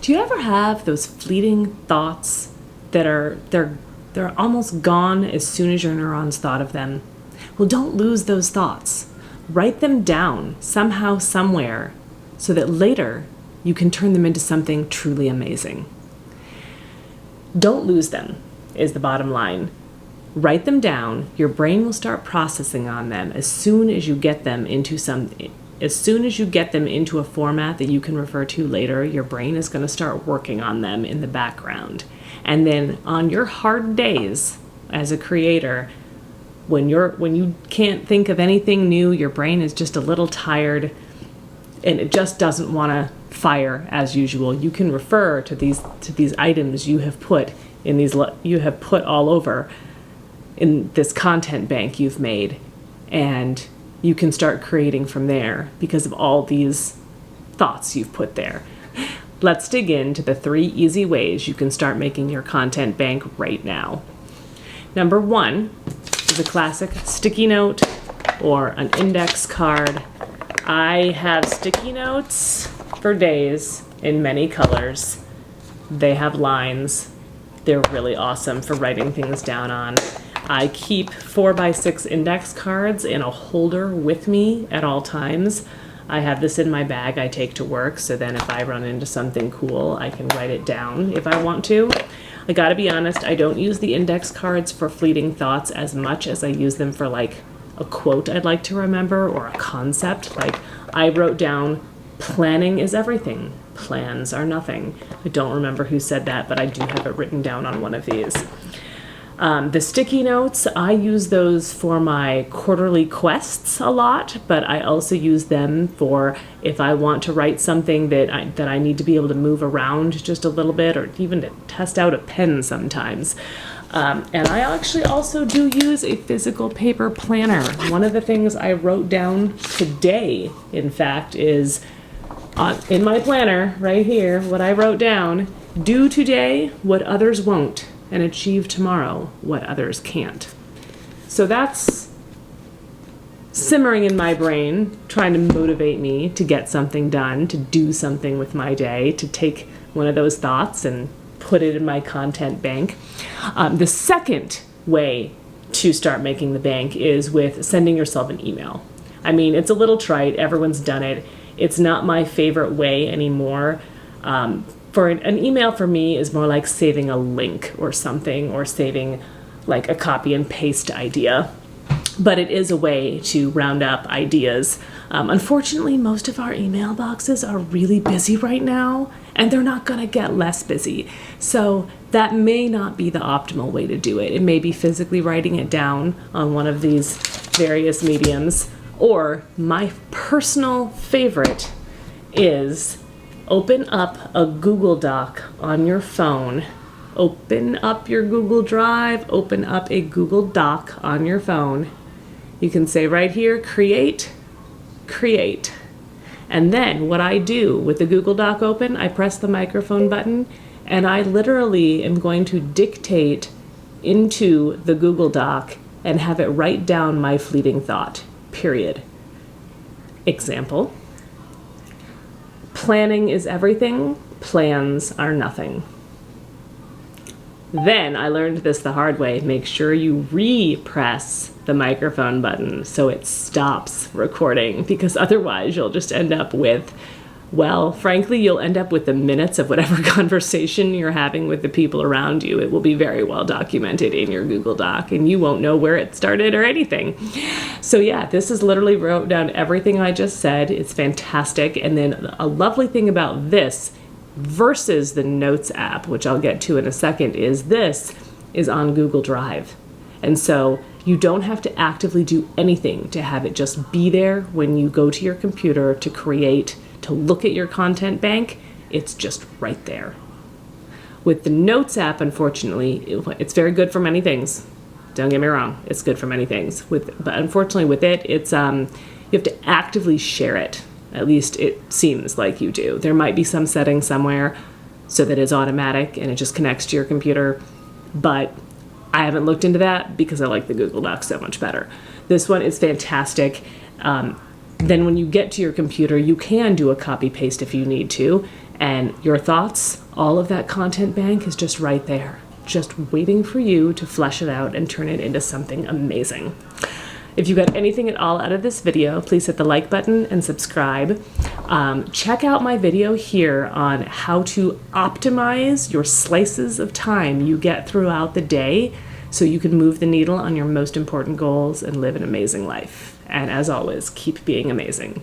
Do you ever have those fleeting thoughts that they're almost gone as soon as your neurons thought of them? Well, don't lose those thoughts. Write them down somehow, somewhere, so that later you can turn them into something truly amazing. Don't lose them, is the bottom line. Write them down. Your brain will start processing on them as soon as you get them into a format that you can refer to later. Your brain is going to start working on them in the background. And then on your hard days as a creator, when you can't think of anything new, your brain is just a little tired and it just doesn't want to fire as usual, you can refer to these items you have put all over in this content bank you've made, and you can start creating from there because of all these thoughts you've put there. Let's dig into the 3 easy ways you can start making your content bank right now. Number 1 is a classic sticky note or an index card. I have sticky notes for days in many colors. They have lines. They're really awesome for writing things down on. I keep 4x6 index cards in a holder with me at all times. I have this in my bag I take to work, so then if I run into something cool, I can write it down if I want to. I gotta be honest, I don't use the index cards for fleeting thoughts as much as I use them for like a quote I'd like to remember or a concept. Like I wrote down, planning is everything, plans are nothing. I don't remember who said that, but I do have it written down on one of these. The sticky notes, I use those for my quarterly quests a lot, but I also use them for if I want to write something that I need to be able to move around just a little bit, or even to test out a pen sometimes. And I actually also do use a physical paper planner. One of the things I wrote down today, in fact, is in my planner right here, what I wrote down: do today what others won't, and achieve tomorrow what others can't. So that's simmering in my brain, trying to motivate me to get something done, to do something with my day, to take one of those thoughts and put it in my content bank. The second way to start making the bank is with sending yourself an email. I mean, it's a little trite. Everyone's done it. It's not my favorite way anymore. For an email for me is more like saving a link or something, or saving like a copy and paste idea. But it is a way to round up ideas. Unfortunately, most of our email boxes are really busy right now, and they're not going to get less busy. So that may not be the optimal way to do it. It may be physically writing it down on one of these various mediums, or my personal favorite is open up a Google Doc on your phone. Open up your Google Drive, open up a Google Doc on your phone. You can say right here, create. And then what I do with the Google Doc open, I press the microphone button, and I literally am going to dictate into the Google Doc and have it write down my fleeting thought, period. Example: planning is everything, plans are nothing. Then I learned this the hard way. Make sure you re-press the microphone button so it stops recording, because otherwise you'll just end up with, well, frankly, you'll end up with the minutes of whatever conversation you're having with the people around you. It will be very well documented in your Google Doc, and you won't know where it started or anything. So yeah, this is literally wrote down everything I just said. It's fantastic. And then a lovely thing about this versus the Notes app, which I'll get to in a second, is this is on Google Drive. And so you don't have to actively do anything to have it just be there when you go to your computer to create, to look at your content bank. It's just right there. With the Notes app, unfortunately, it's very good for many things. Don't get me wrong, it's good for many things. But unfortunately with it, it's you have to actively share it. At least it seems like you do. There might be some setting somewhere so that it's automatic and it just connects to your computer, but I haven't looked into that because I like the Google Docs so much better. This one is fantastic. Then when you get to your computer, you can do a copy paste if you need to. And your thoughts, all of that content bank is just right there, just waiting for you to flesh it out and turn it into something amazing. If you got anything at all out of this video, please hit the like button and subscribe. Check out my video here on how to optimize your slices of time you get throughout the day so you can move the needle on your most important goals and live an amazing life. And as always, keep being amazing.